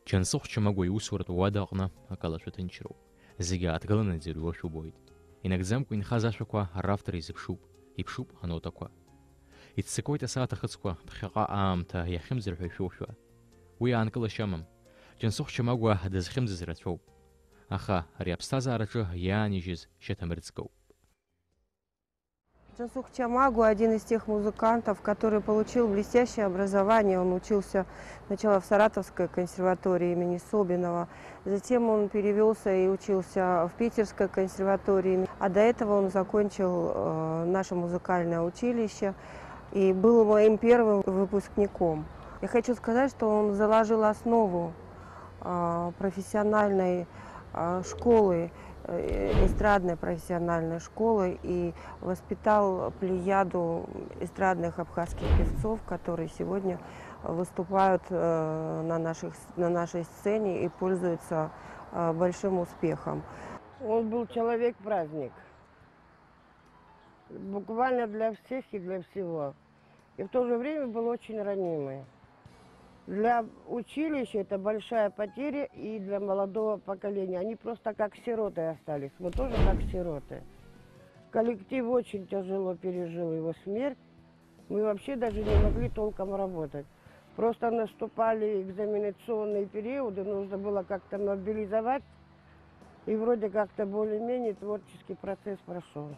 Џьансыхә Чамагәа иусуратә уадаҟны акалашәа ҭынчроуп. Зегьы ааҭгыланы иӡырҩуа шәубоит. Инагӡамкәа инхаз ашәақәа аравтор изыԥшуп, иԥшуп анотақәа. Иццакуеит асааҭ ахыцқәа ԥхьаҟа аамҭа иахьымӡар ҳәа ишәошәа. Уи аанкылашьа амам. Џьансыхә Чамагәа дызхьымӡаз рацәоуп. Аха ари аԥсҭазаараҿы иаанижьыз шьаҭамырӡгоуп. Джансух Чамагу один из тех музыкантов, который получил блестящее образование. Он учился сначала в Саратовской консерватории имени Собинова, затем он перевелся и учился в Питерской консерватории, а до этого он закончил наше музыкальное училище и был моим первым выпускником. Я хочу сказать, что он заложил основу профессиональной школы, эстрадной профессиональной школы и воспитал плеяду эстрадных абхазских певцов, которые сегодня выступают на нашей сцене и пользуются большим успехом. Он был человек-праздник, буквально для всех и для всего. И в то же время был очень ранимый. Для училища это большая потеря и для молодого поколения. Они просто как сироты остались. Мы тоже как сироты. Коллектив очень тяжело пережил его смерть. Мы вообще даже не могли толком работать. Просто наступали экзаменационные периоды, нужно было как-то мобилизовать. И вроде как-то более-менее творческий процесс прошел.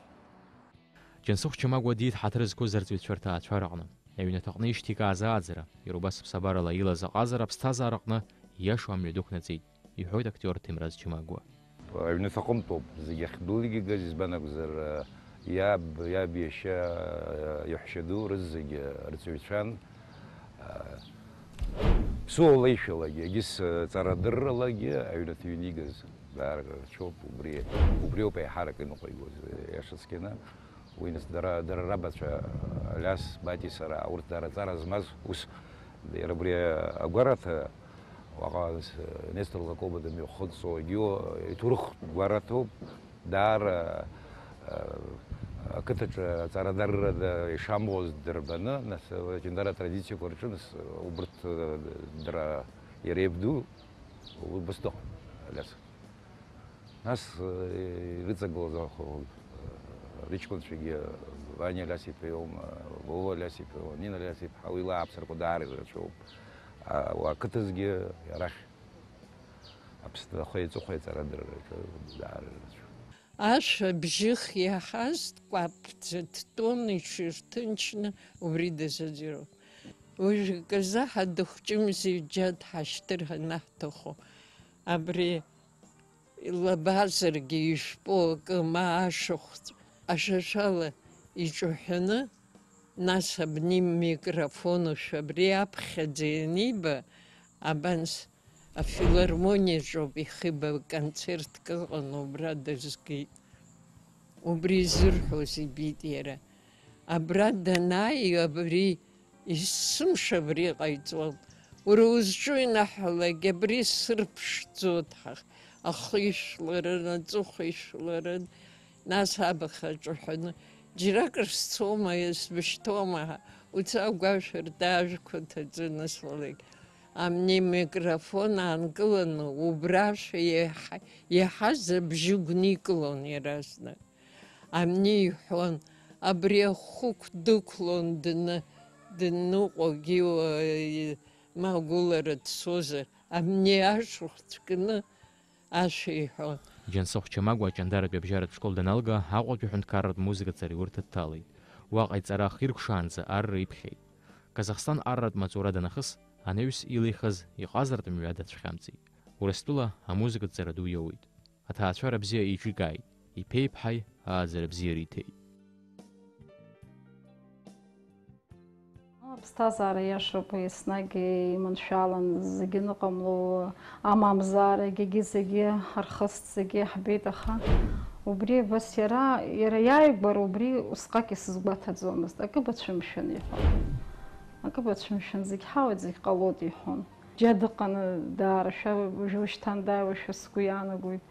Џьансыхә Чамагәа диҭҳаҭыр зқәыз арҵаҩцәа рҭаацәараҟны, аҩнаҭаҟны ишьҭикааз ааӡара, иара ԥсабарала илаз аҟазара аԥсҭазаараҟны ииашоу амҩа дықәнаҵеит, иҳәоит актиор Ҭемраз Чамагәа. Аҩнаҭаҟынтәоуп зегьы ахьдугьы игаз, избан акәзар иаб иашьа иаҳәшьа ду рызегьы рҵаҩцәан. Ԥсуала ишәалагьы, егьыс ҵарадырралагьы аҩнаҭаҩны игаз даара рцәоуп, убриоуп еиҳарак иныҟәигоз иашацкьаны. Уинас дара рабацәа Алиас, Бати, сара урҭ дара змаз ус иара абри агәараҭа уаҟа Нестор Лакоба дымҩахыҵуа егьи иҭоурых гәараҭоуп, даара ақыҭаҿы аҵарадаррада ишамуаз дырбаны, нас лекендаратә традициақәа рҿы нас убырҭ дара иара иабду убас дыҟан Алиас. Нас ирыҵагылаз ричкунцәагьы Ваниа Лясиԥ-иԥа, Вова Лясиԥ-иԥа, Нина Лясиԥ-ҳа уи лааԥсарақәа даара ирацәоуп. Ақыҭазгьы арахь ахәеиҵыхәа аҵарадырраҿы даара ирацәоуп. Ашәа бжьых иаҳаз дкәаԥӡа дтәон иҽырҭынчны убри дазаӡироуп. Уажәы казы ҳадыхәҷымзи џьа дҳашьҭыр ҳанаҳҭаху. Абри илабазаргьы ишәпо акы ма ашахәҵә ашашәала иҿаҳәаны, нас абни микрофонушәа абри аԥхьаӡа ианиба, абанс афилармониаҿоуп ихиба концертк ыҟан, убра дазгеит. Убри изырҳәоз ибит иара. Абра данааи абри есымша абри ҟаиҵон. Уара узҿу инаҳалак абри сырԥшӡоит ахы ишәларын, аҵыхәа ишәларын, нас абаха ҿаҳәаны. Џьаракыр сцома, сбышьҭома, уца агәашәыр даажәқәа ҭаҵаны слалеит. Амни микрофон аанкыланы, убра ашәа иаҳаз абжьы гәникылон иаразнак. Амни иҳәон, абри ахәықә дықәлон дныҟәогьы магәылара дцозар, амни ашәхә ҭкны ашәа иҳәон. Џьансыхә Чамагәа аҷандаратәи абжьаратә школ даналга, Аҟәатәи ҳәынҭқарратә музыкаҵареи урҭ дҭалеит. Уаҟа иҵара ахиркәшаанӡа арра иԥхьеит. Казахстан арратә маҵура данахыс, анаҩс илихыз иҟазартә мҩа дацәхьамҵит. Урыстәыла амузыкаҵара ду иоуит. Аҭаацәара бзиа иҿикааит, иԥеиԥҳаи ааӡара бзиара иҭеит. Аԥсҭазаара иашоуп, еснагь иманшәалан, зегьы ныҟамло, амамзаара зегьы ҳархыст, зегьы ҳбеит, аха убри бас иара иааигәара убри усҟак исызгәаҭаӡомызт. Акы бацәымшәан иҳәон. Акы бацәымшәан, зегь ҳауеит, зегь ҟалоит иҳәон. Џьа дыҟаны даара, шәа дааиуашәа сгәы иаанагоит.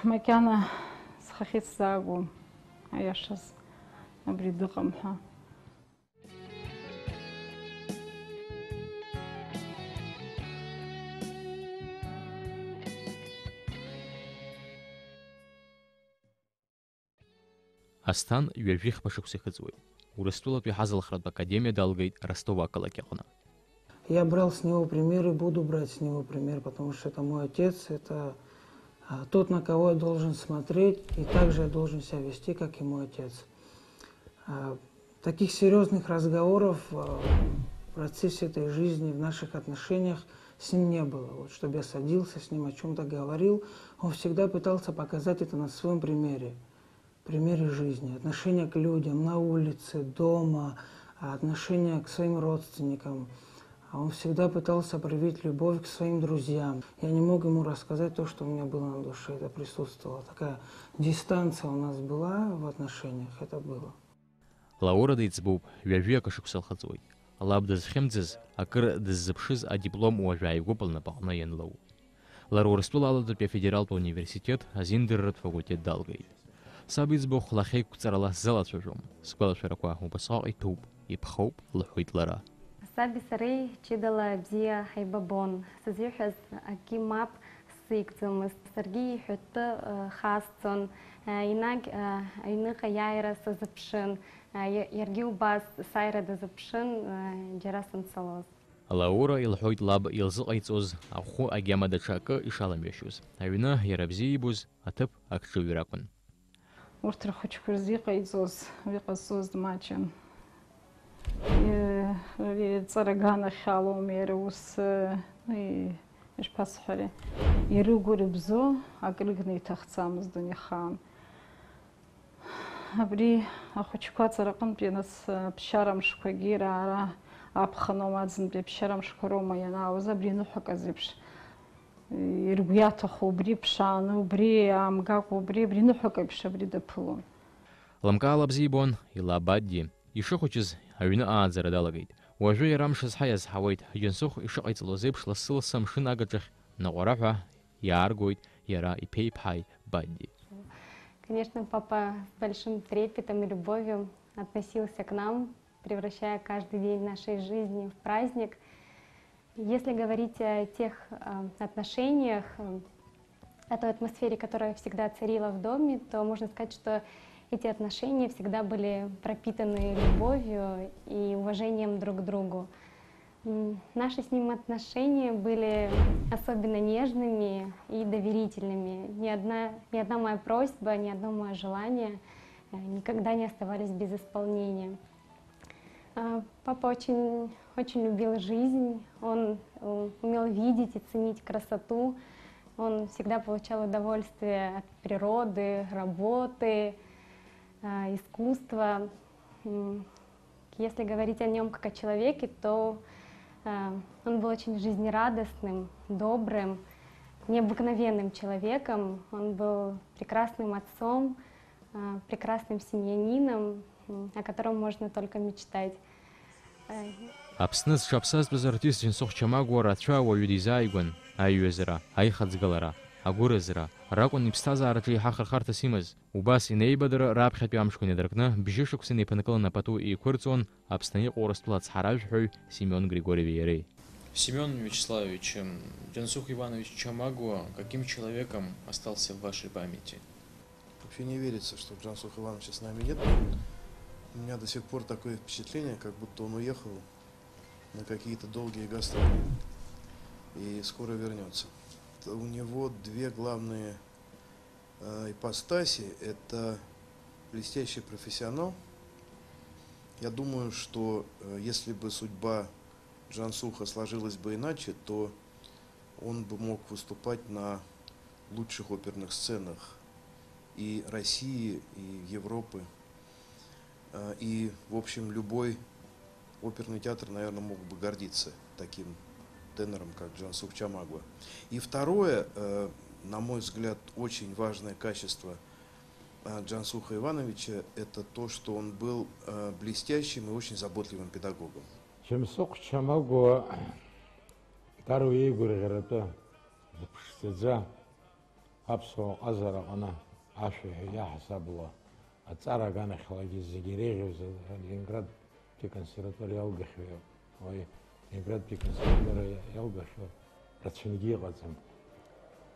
Макьана схахьы исзаагом, аиашаз абри дыҟам ҳәа. Асҭан ҩажәихԥа шықәса ихыҵуеит. Урыстәылатәи ҳазылхратә академиа далгеит Ростов ақалақь аҟны. Я брал с него пример и буду брать с него пример, потому что это мой отец, это тот, на кого я должен смотреть, и также я должен себя вести, как и мой отец. Таких серьезных разговоров в процессе этой жизни, в наших отношениях с ним не было. Вот, чтобы я садился с ним, о чем-то говорил, он всегда пытался показать это на своем примере жизни. Отношение к людям на улице, дома, отношение к своим родственникам. Он всегда пытался проявить любовь к своим друзьям. Я не мог ему рассказать то, что у меня было на душе, это присутствовало. Такая дистанция у нас была в отношениях, это было. Лаура деиҵбуп, ҩажәи акашықәса лхаҵуеит. Лаб дызхьымӡаз, акыр дыззыԥшыз адиплом уажәы ааигәоуп лнапаҟны ианлоу. Лара Урыстәылаалатәи афедералтә университет азиндырратә факультет далгеит. Саб иӡбахә лахьеиқәҵарала сзалацәажәом. Сгәалашәарақәа убасҟак иҭәуп, иԥхоуп, лҳәоит лара. Саби сареи ҷыдала бзиа ҳаибабон. Сызиҳәаз акгьы мап сзикӡомызт. Саргьы иҳәатәы хасҵон. Инагь аҩныҟа иааира сазыԥшын. Иаргьы убас сааира дазыԥшын џьара санцалоз. Лаура илҳәоит лаб илзыҟаиҵоз ахәы агьама даҽа акы ишаламҩашьоз. Аҩны иара бзиа ибоз аҭыԥ акҿыҩра акәын. Урҭ рхәыҷқәа рзыҟаиҵоз, иҟазҵоз маҷын. Ҵара аганахьалом иара ус ишԥасҳәари, ирыгәу рыбзо акрыгны иҭахӡамызт дунеихаан. Абри ахәыҷқәа ҵараҟынтәи нас ԥсшьарамшқәагьы раара аԥхыноума аӡынтәи аԥсшьарамшқәа роума ианаауаз абри аныҳәак азеиԥш иргәы иаҭаху убри ԥшааны, убри аамгакәа, убри ныҳәак аиԥш абри даԥылон. Лымкаала бзиа ибон, илаабадгьы. Ишыхәыҷыз аҩны ааӡара далагеит. Уажәы иара мшызҳа иазҳауеит. Џьансух ишыҟаиҵалоз еиԥш лассы-лассы амшын агаҿахь наҟәараҳәа иааргоит иара иԥеиԥҳаи Бадди. Конечно, папа с большим трепетом и любовью относился к нам, превращая каждый день нашей жизни в праздник. Если говорить о тех отношениях, о той атмосфере, которая всегда царила в доме, то можно сказать, что эти отношения всегда были пропитаны любовью и уважением друг к другу. Наши с ним отношения были особенно нежными и доверительными. Ни одна моя просьба, ни одно мое желание никогда не оставались без исполнения. Папа очень любил жизнь, он умел видеть и ценить красоту, он всегда получал удовольствие от природы, работы, искусства. Если говорить о нем как о человеке, то он был очень жизнерадостным, добрым, необыкновенным человеком. Он был прекрасным отцом, прекрасным семьянином, о котором можно только мечтать. Аԥсны зҽаԥсазтәыз артист Џьансух Чамагәа рацәа уаҩы дизааигәан аиҩызара, аихаӡгалара, агәыразра ракәын иԥсҭазаараҿы еиҳа хырхарҭас имаз. Убас инеибадыра раԥхьатәи амшқәа инадыркны бжьы шықәса инеиԥынкыланы апату еиқәырҵон Аԥсны иҟоу Урыстәыла ацҳаражәҳәаҩ Семен Григорьеви иареи. Семен Вячеславович, Џьансух Иванович Чамагуа каким человеком остался в вашей памяти? Вообще не верится, что Џьансух Ивановича с нами нет. У меня до сих пор такое впечатление, как будто он уехал на какие-то долгие гастроли и скоро вернется. У него две главные ипостаси. Это блестящий профессионал. Я думаю, что если бы судьба Џьансуха сложилась бы иначе, то он бы мог выступать на лучших оперных сценах и России, и Европы. И, в общем, любой оперный театр, наверное, мог бы гордиться таким тенором, как Џьансух Чамагуа. И второе, на мой взгляд, очень важное качество Џьансуха Ивановича – это то, что он был блестящим и очень заботливым педагогом. Џьансух Чамагуа дару игургъератӏэ зыпшцӏыдза апсуа къазэраҟны ашъухӏ йахӏсабла ацӏара аганахьлагьи зегьи иреиӷьыз Ленинградтәи аконсерваториа иалгахьоу ой Ленинградтәи аконсерваториа иалгахьоу рацәангьы иҟаӡам.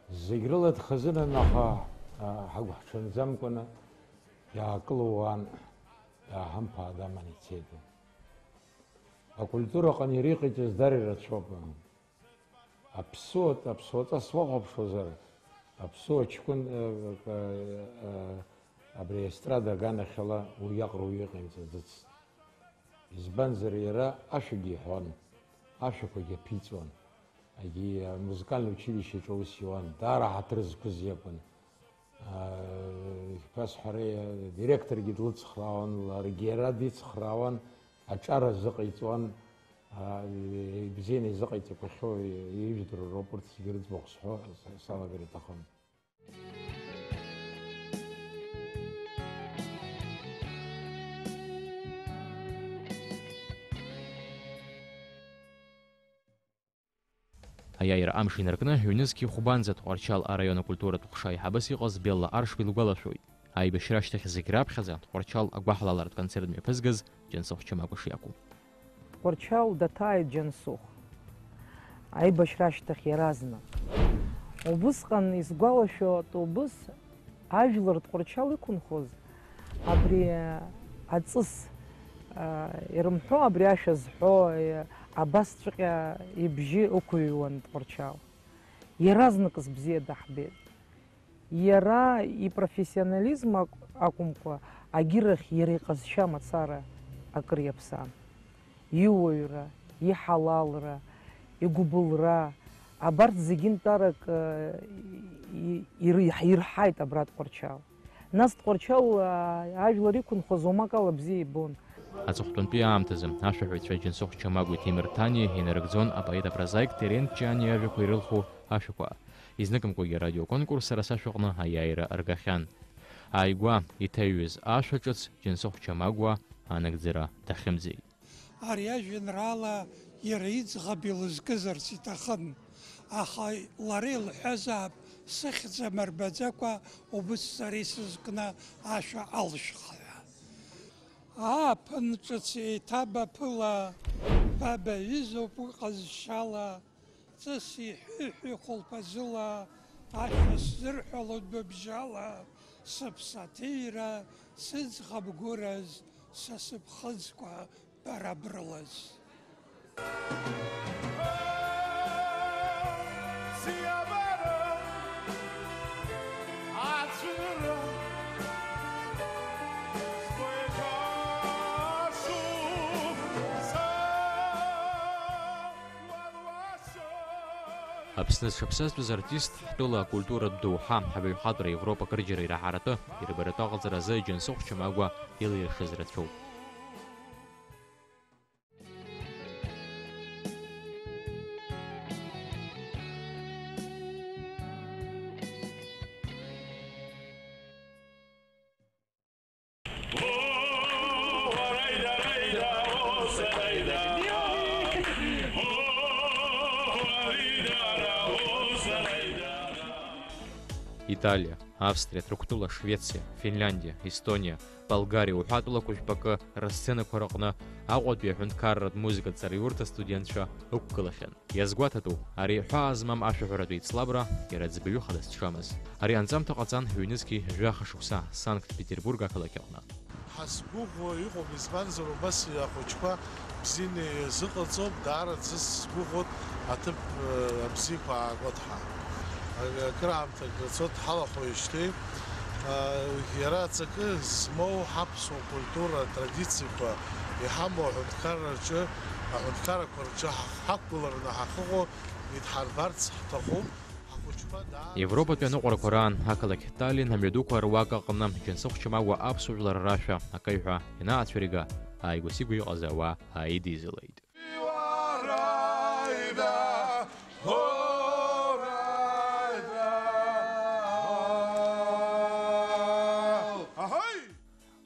Зегь рыла дхазынан, аха ҳагәҳҽанӡамкәаны يعقلوان يا هم هذا من يتسيدو الكولتورا قن يريقي تزدري رتشوبا أبسوت أسواق بشوزر أبسوت شكون أبري استرادا غانا خلا ويقرو يقين تزدس إزبانزر يرى أشجي هون أشكو يبيتون أجي مزيكال училище чоусион дара хатрыз кузепын فاس حري ديريكتور جدول صخراون رجيرا دي صخراون أشار زقيتون بزين زقيت بخو يجدر الروبرت سيجرت بخصحو صار غير تخم Аяйра амшин ркны юнески хубанзат орчал района культура тухшай хабаси гоз белла арш билугалашуй. Ай бешраштах зикраб хазан орчал агбахлалар концерт ме пызгыз женсох чамагушяку. Орчал датай женсох. Ай бешраштах яразна. Обусқан изгалашо тобус ажлар орчал икунхоз. Абри ацыс ирмхо абри ашазхо Абас чука ибжи окуюан творчал. Яразнакс бзе дахбет. Яра и профессионализм акумка агирах яриказша мацара акрепсан. Юойра, и халалра, и губулра. Абарт зигин тарак ирхайт абрат творчал. Нас творчал ажларикун хозомакала бзе бон. Ацухтун пиамтазым ашухвит женсох чамагу Тимиртани энергзон апайда прозаик терен чани ажуху ирылху ашуква. Изнакам коги радиоконкурс расашугна аяйра аргахян. Айгва итаюз ашучуц женсох чамагуа анагдзира дахимзи. Ария женерала иридз габилыз кызарситахан. Ахай ларил хазаб сихза марбазаква обуссарисызгна аша алшха. Панчаци таба пыла, баба изопу казшала, цаси хи холпазила, аша сырхолод бабжала, сапсатира, сызгабгураз, сасыпхазква барабралаз. Абснес шапсас артист тола культура духа хаби хадра Европа кырджыры рахарата ирбарата гылзыразы женсох чамагва илы хызратчу. Италия, Австрия, Труктула, Швеция, Финляндия, Эстония, Болгария, Ухатула, Кушбака, Рассцена Корокна, Ауадбия, Хункаррат, музыка цариурта, студентша, Уккалахен. Язгватату, Ари Хазмам Ашухарадуит Слабра, Ирадзбию Хадас Чамас. Ари Анзам Токацан, Хюнески, Жахашукса, Санкт-Петербурга, Калакелна. Хасбугу, Юго, Бизбанзару, Басия, Хочпа, Бзини, Зыкалцов, Дарат, Зысбугот, Атып, Бзиква, Готха. كرامتك صوت حلا خويشتي يراتك سمو حبس وكولتورا تراديسي يحمو عندكارا كورجا حقولرنا حقوقو يتحربارت حتخو Европа пяну Коран, Хакалак Таллин, Хамедука, Руака, Камнам, Ченсох Чамагуа, Абсуджлар Раша, Акайха, Ина Ацверига, Айгусигу Азава, Айдизелейд.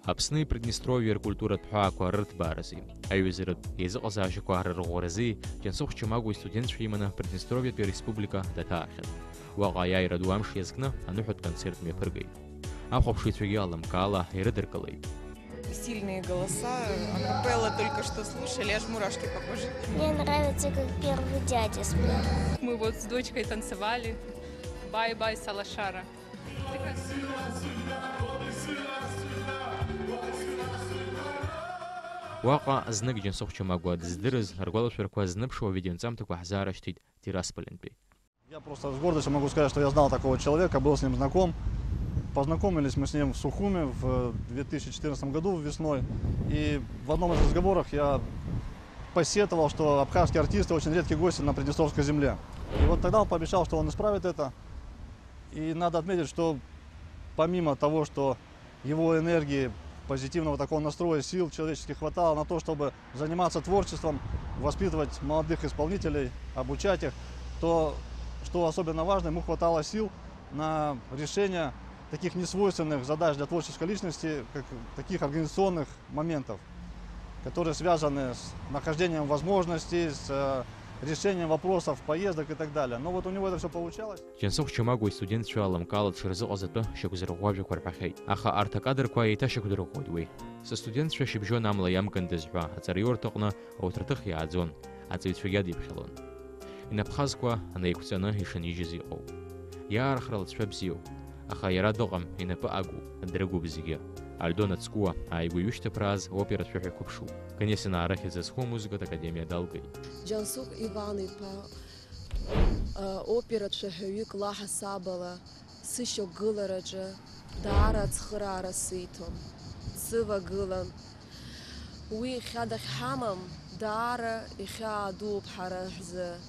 Апсны Приднестровье культура тхуаку рт барази. Аюзерт езыqазашку арргорази, Ченсох Чамагу студент шимана Приднестровье республика датахет. Вагая ирадуам шезгна, анухот концерт ме пыргай. Ахопши цвигалам кала ирадеркалай. Сильные голоса, акапелла только что слушали, аж мурашки по коже. Мне нравится, как первый дядя спел. Мы вот с дочкой танцевали. Бай-бай, Салашара. Уаҟа знык Џьансыхә Чамагәа дыздырыз ргәалашәарақәа знымԥшуа видеоанҵамҭақәа ҳзаарашьҭит Тирасполентәи. Я просто с гордостью могу сказать, что я знал такого человека, был с ним знаком. Познакомились мы с ним в Сухуме в 2014 году весной. И в одном из разговоров я посетовал, что абхазские артисты очень редкие гости на Приднестровской земле. И вот тогда он пообещал, что он исправит это. И надо отметить, что помимо того, что его энергии, позитивного такого настроя, сил человеческих хватало на то, чтобы заниматься творчеством, воспитывать молодых исполнителей, обучать их, то, что особенно важно, ему хватало сил на решение таких несвойственных задач для творческой личности, как таких организационных моментов, которые связаны с нахождением возможностей, с решением вопросов, поездок и так далее. Но вот у него это все получалось. Џьансыхә Чамагәа студентцәа аламкала дшырзыҟаз атәы шьақәзырӷәӷәажәақәа рҳәахьеит, аха арҭ акадрқәа еиҭашьақәдырӷәӷәоит уи. Сыстудентцәа шьыбжьон амла иамкындаз ҳәа аҵариурҭаҟны ауҭраҭых иааӡон, аҵаҩцәагьы адиԥхьалон. Инапхазқәа анаиқәҵаны ишанижьыз иҟоуп. Иаархра лыҵшәа бзиоуп, аха иара дыҟам, инапы агуп, дрыгуп зегьы. Альдон Ацкуа ааигәа иҩышьҭыԥрааз оператә шәаҳәа иқәыԥшуп. Канесина арахь изызху амузыкатә академиа далгеит. Џьансыхә Иван-иԥа оператә шәаҳәаҩык лаҳасабала сышьақәгылараҿы даара ацхыраара сиҭон, дсывагылан. Уи ихьаа дахьҳамам даара ихьаа дууп ҳара ҳзы.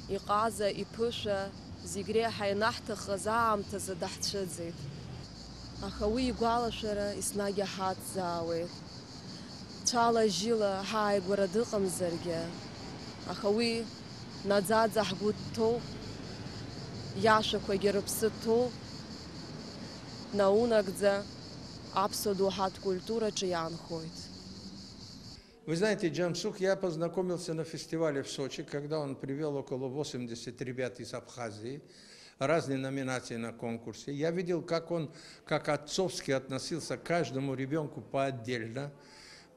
Иҟаза, иԥышәа, зегь реиҳа ианаҳҭахыз аамҭазы даҳцәыӡит. Аха уи игәалашәара еснагь иҳацзаауеит. Цәала-жьыла ҳааигәара дыҟамзаргьы, аха уи наӡаӡа ҳгәы дҭоуп, иашәақәагьы рыԥсы ҭоуп, наунагӡа аԥсуа доуҳатә культураҿы иаанхоит. Вы знаете, Џьансыхә, я познакомился на фестивале в Сочи, когда он привел около 80 ребят из Абхазии, разные номинации на конкурсе. Я видел, как он, как отцовски относился к каждому ребенку поотдельно.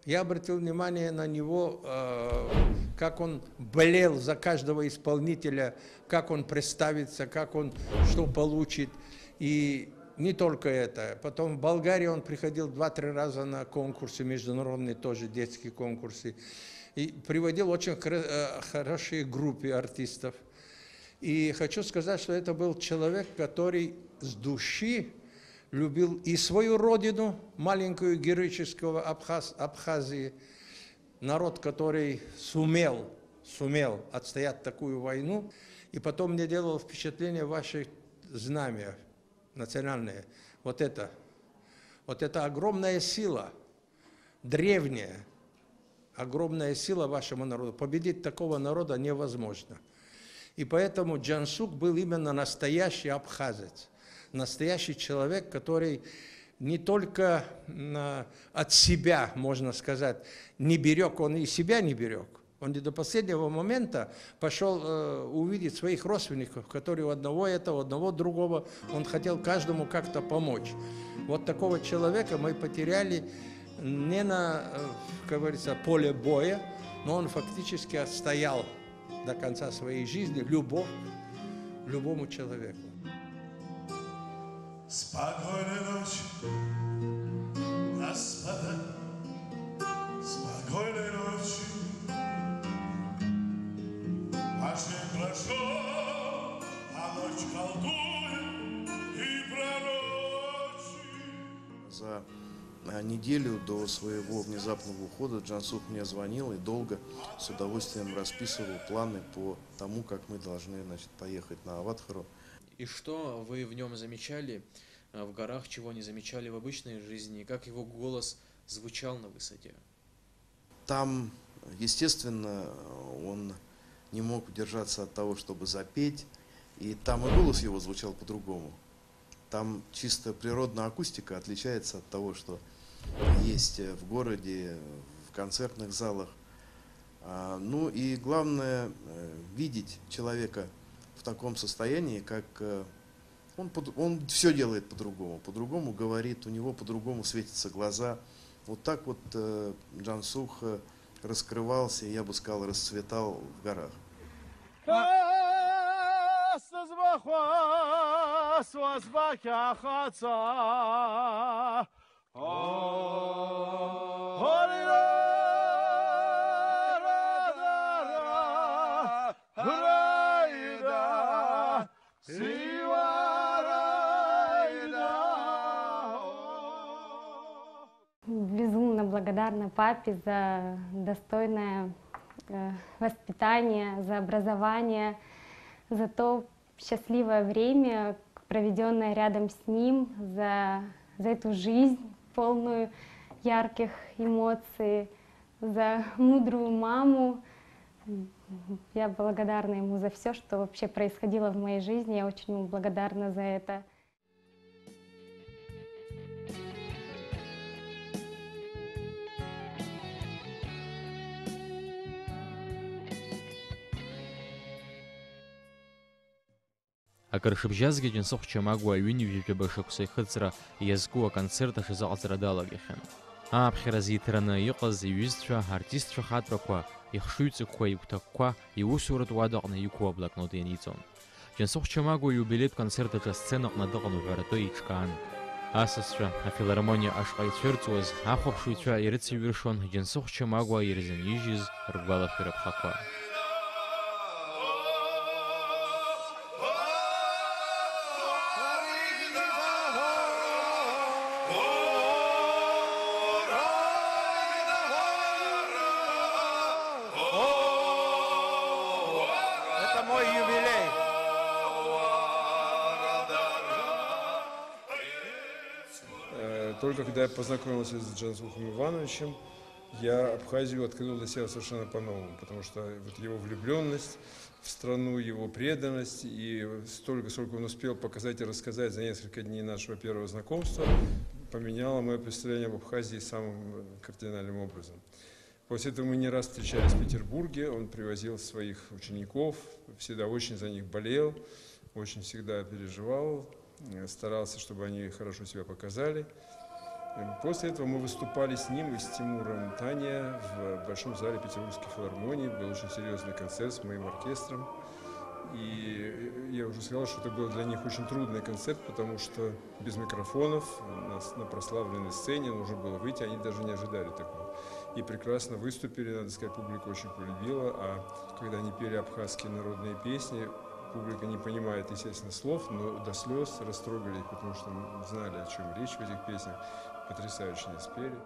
Я обратил внимание на него, как он болел за каждого исполнителя, как он представится, как он что получит. И не только это. Потом в Болгарии он приходил 2-3 раза на конкурсы, международные тоже детские конкурсы. И приводил очень хорошие группы артистов. И хочу сказать, что это был человек, который с души любил и свою родину, маленькую героическую Абхазии, народ, который сумел отстоять такую войну. И потом мне делало впечатление ваши знамя национальные. Вот это огромная сила, древняя, огромная сила вашему народу. Победить такого народа невозможно. И поэтому Џьансыхў был именно настоящий абхазец, настоящий человек, который не только от себя, можно сказать, не берег, он и себя не берег. Он до последнего момента пошел увидеть своих родственников, которые у одного этого, у одного другого. Он хотел каждому как-то помочь. Вот такого человека мы потеряли не на, как говорится, поле боя, но он фактически отстоял до конца своей жизни любовь к любому человеку. Спокойной ночи, господа, спокойной ночи. Очень хорошо, а ночь колдует и пророчит. За неделю до своего внезапного ухода Џьансыхў мне звонил и долго с удовольствием расписывал планы по тому, как мы должны, значит, поехать на Аватхару. И что вы в нем замечали в горах, чего не замечали в обычной жизни, как его голос звучал на высоте? Там, естественно, он не мог удержаться от того, чтобы запеть, и там и голос его звучал по-другому. Там чисто природная акустика отличается от того, что есть в городе, в концертных залах. Ну и главное, видеть человека в таком состоянии, как он все делает по-другому говорит, у него по-другому светятся глаза. Вот так вот Џьансыхў раскрывался, я бы сказал, расцветал в горах. Holy благодарна папе за достойное воспитание, за образование, за то счастливое время, проведенное рядом с ним, за эту жизнь, полную ярких эмоций, за мудрую маму. Я благодарна ему за все, что вообще происходило в моей жизни. Я очень ему благодарна за это. Акыршыбжьазгьы Џьансыхә Чамагәа аҩынҩажәа башақәса ихыҵра иазку аконцерт ашазаҟаҵара далагахьан. Ааԥхьаразы иҭраны иҟаз иҩызцәа, артистцәа хатәрақәа, ихшыҩҵакқәа, игәҭакқәа, иусуратә уадаҟны иқәу аблокнот ианиҵон. Џьансыхә Чамагәа иубилеҭ концерт аҿы асценаҟны дыҟан уҳәаратәы еиҿкаан. Асасцәа афилармониа ашҟа ицәырҵуаз, ахәаԥшыҩцәа ирыцыҩрышон Џьансыхә Чамагәа ирзынижьыз ргәалашәара ԥхақәа. Только когда я познакомился с Джансухом Ивановичем, я Абхазию открыл для себя совершенно по-новому, потому что вот его влюбленность в страну, его преданность и столько, сколько он успел показать и рассказать за несколько дней нашего первого знакомства, поменяло мое представление об Абхазии самым кардинальным образом. После этого мы не раз встречались в Петербурге, он привозил своих учеников, всегда очень за них болел, очень всегда переживал, старался, чтобы они хорошо себя показали. После этого мы выступали с ним и с Тимуром Таня в Большом зале Петербургской филармонии. Был очень серьезный концерт с моим оркестром. И я уже сказал, что это был для них очень трудный концерт, потому что без микрофонов на прославленной сцене нужно было выйти, они даже не ожидали такого. И прекрасно выступили, надо сказать, публика очень полюбила. А когда они пели абхазские народные песни, публика не понимает, естественно, слов, но до слез растрогали их, потому что знали, о чем речь в этих песнях. Потрясающе не спели.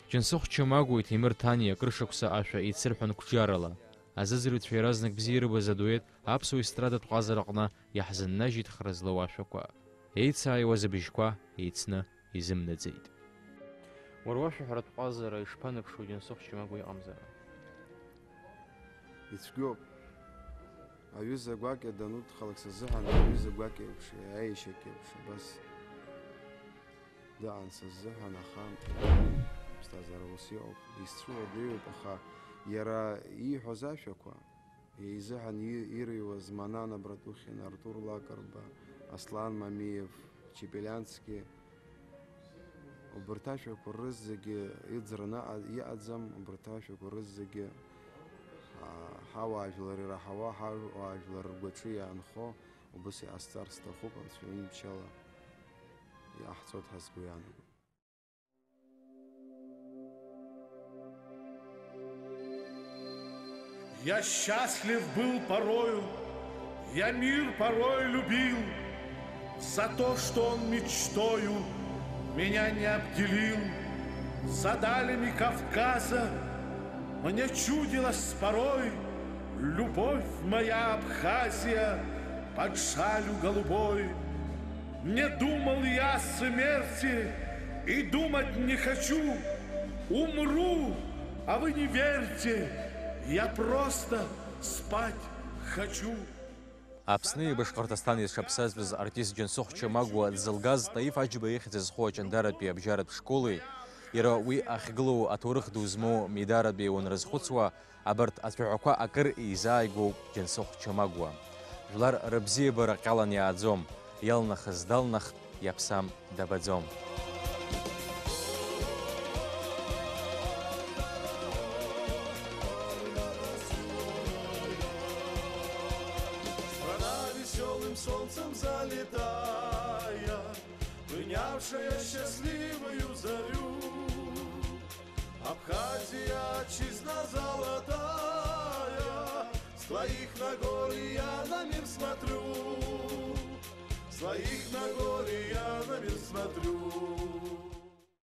Џьансыхә Чамагәа Тимур Таниа акрышықәса ашәа еицырҳәон қәҿиарала. Азыӡырҩцәа иаразнак бзиа ирбаз адует аԥсуа естрадатә ҟазараҟны иаҳзыннажьит хра злоу ашәақәа. Еицааиуаз абыжьқәа еицны изымнаӡеит. Уара уашәаҳәаратә ҟазара ишԥаныԥшуа Џьансыхә Чамагәа иҟамзаара? Ицәгьоуп. Аҩыза гәакьа данудхалак сазыҳәан аҩыза гәакьа еиԥш, аишьак еиԥш, абас дааан сазыҳәан, аха ԥсҭазаара ус иҟоуп, исцәыуадаҩуп, аха иара ииҳәоз ашәақәа, изыҳәан ирыҩуаз Манана Братухин, Артур Лакарба, Аслан Мамиев, Чепелиански, убарҭ ашәақәа рызегьы иӡраны иҟаӡам, убарҭ ашәақәа рызегьы ҳауаажәлар ираҳауа, ҳауаажәлар ргәаҿы иаанхо, убас иҟасҵар сҭахуп, Анцәа имчала иаҳцо дҳазго иаанаго. Я счастлив был порою, я мир порой любил, за то, что он мечтою меня не обделил. За далями Кавказа мне чудилась порой любовь моя Абхазия под шалью голубой. Не думал я о смерти и думать не хочу. Умру, а вы не верьте, я просто спать хочу. Аԥсны Башқұртстан иазшаԥсазтәыз артист Џьансыхә Чамагәа дзылгаз Таиф Аџьба ихьӡ-зхоу аҷандаратәи абжьаратә школи, иара уи ахьгылоу аҭоурых ду змоу Мидаратәи уанрызхәыцуа, абарҭ ацәаҳәақәа акыр еизааигәоуп Џьансыхә Чамагәа. Жәлар рыбзиабара ҟьалан иааӡом, иалнахыз далнахт, иаԥсам дабаӡом. Солнцем залетая, принявшая счастливую зарю, Абхазия, отчизна золотая, с твоих нагорий я на мир смотрю, с твоих нагорий я на мир смотрю.